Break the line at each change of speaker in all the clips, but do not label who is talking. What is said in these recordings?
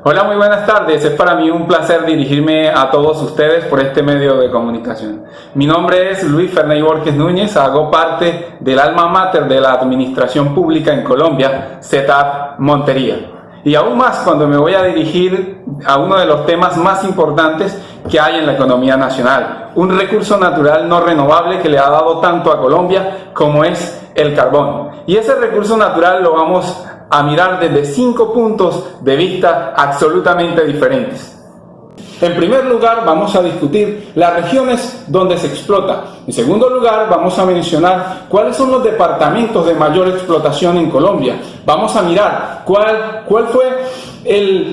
Hola, muy buenas tardes. Es para mí un placer dirigirme a todos ustedes por este medio de comunicación. Mi nombre es Luis Ferney Borges Núñez, hago parte del alma mater de la Administración Pública en Colombia, CETAP Montería. Y aún más cuando me voy a dirigir a uno de los temas más importantes que hay en la economía nacional, un recurso natural no renovable que le ha dado tanto a Colombia como es el carbón. Y ese recurso natural lo vamos a mirar desde 5 puntos de vista absolutamente diferentes. En primer lugar, vamos a discutir las regiones donde se explota. En segundo lugar, vamos a mencionar cuáles son los departamentos de mayor explotación en Colombia. Vamos a mirar cuál fue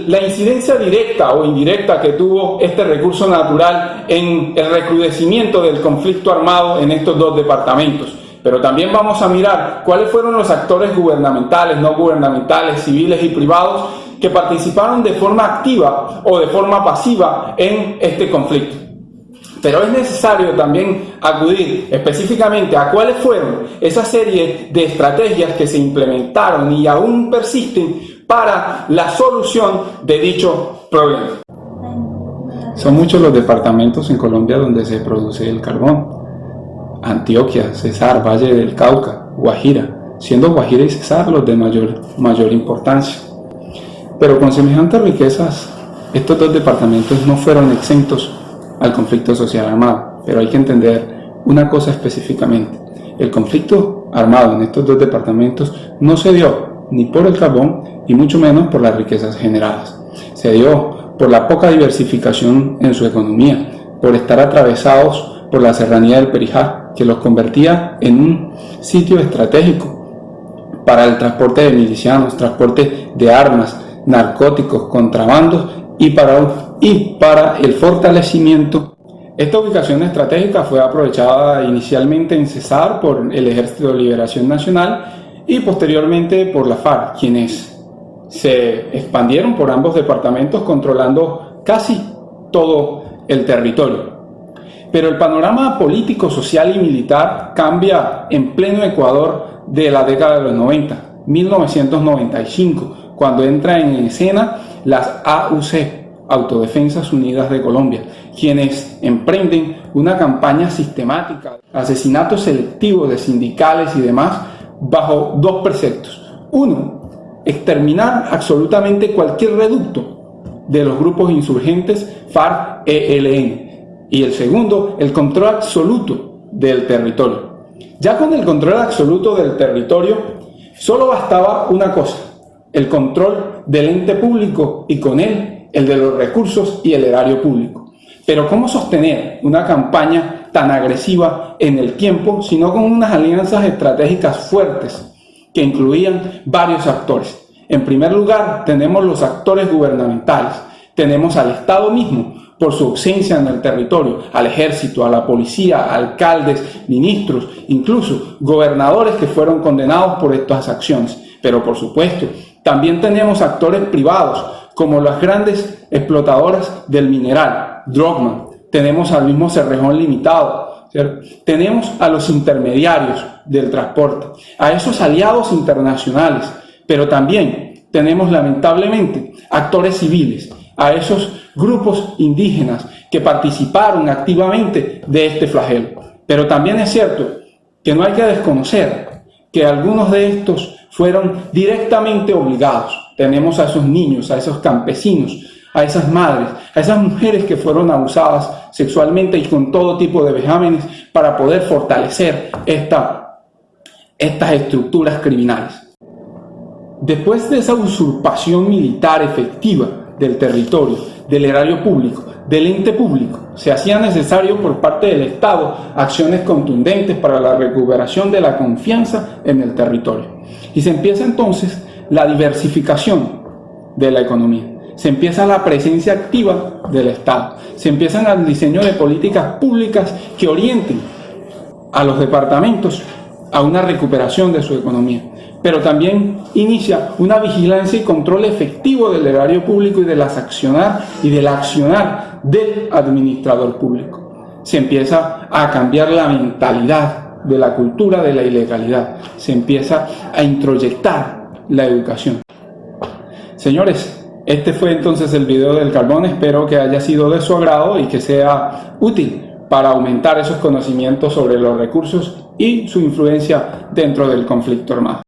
la incidencia directa o indirecta que tuvo este recurso natural en el recrudecimiento del conflicto armado en estos dos departamentos. Pero también vamos a mirar cuáles fueron los actores gubernamentales, no gubernamentales, civiles y privados que participaron de forma activa o de forma pasiva en este conflicto. Pero es necesario también acudir específicamente a cuáles fueron esa serie de estrategias que se implementaron y aún persisten para la solución de dicho problema. Son muchos los departamentos en Colombia donde se produce el carbón. Antioquia, Cesar, Valle del Cauca, Guajira, siendo Guajira y Cesar los de mayor importancia. Pero con semejantes riquezas, estos dos departamentos no fueron exentos al conflicto social armado. Pero hay que entender una cosa específicamente. El conflicto armado en estos dos departamentos no se dio ni por el carbón y mucho menos por las riquezas generadas. Se dio por la poca diversificación en su economía, por estar atravesados por la serranía del Perijá, que los convertía en un sitio estratégico para el transporte de milicianos, transporte de armas, narcóticos, contrabandos y para el fortalecimiento. Esta ubicación estratégica fue aprovechada inicialmente en Cesar por el Ejército de Liberación Nacional y posteriormente por la FARC, quienes se expandieron por ambos departamentos controlando casi todo el territorio. Pero el panorama político, social y militar cambia en pleno Ecuador de la década de los 90, 1995, cuando entra en escena las AUC, Autodefensas Unidas de Colombia, quienes emprenden una campaña sistemática, asesinatos selectivos de sindicales y demás, bajo dos preceptos. Uno, exterminar absolutamente cualquier reducto de los grupos insurgentes FARC-ELN. Y el segundo, el control absoluto del territorio. Ya con el control absoluto del territorio, solo bastaba una cosa, el control del ente público y con él el de los recursos y el erario público. Pero ¿cómo sostener una campaña tan agresiva en el tiempo, sino con unas alianzas estratégicas fuertes que incluían varios actores? En primer lugar, tenemos los actores gubernamentales, tenemos al Estado mismo, por su ausencia en el territorio, al ejército, a la policía, alcaldes, ministros, incluso gobernadores que fueron condenados por estas acciones. Pero por supuesto, también tenemos actores privados, como las grandes explotadoras del mineral, Drogman, tenemos al mismo Cerrejón Limitado, ¿cierto? Tenemos a los intermediarios del transporte, a esos aliados internacionales, pero también tenemos lamentablemente actores civiles, a esos grupos indígenas que participaron activamente de este flagelo. Pero también es cierto que no hay que desconocer que algunos de estos fueron directamente obligados. Tenemos a esos niños, a esos campesinos, a esas madres, a esas mujeres que fueron abusadas sexualmente y con todo tipo de vejámenes para poder fortalecer estas estructuras criminales. Después de esa usurpación militar efectiva del territorio, del erario público, del ente público, se hacía necesario por parte del Estado acciones contundentes para la recuperación de la confianza en el territorio. Y se empieza entonces la diversificación de la economía, se empieza la presencia activa del Estado, se empiezan el diseño de políticas públicas que orienten a los departamentos a una recuperación de su economía. Pero también inicia una vigilancia y control efectivo del erario público y del accionar del administrador público. Se empieza a cambiar la mentalidad de la cultura de la ilegalidad. Se empieza a introyectar la educación. Señores, Este fue entonces el video del carbón. Espero que haya sido de su agrado y que sea útil para aumentar esos conocimientos sobre los recursos y su influencia dentro del conflicto armado.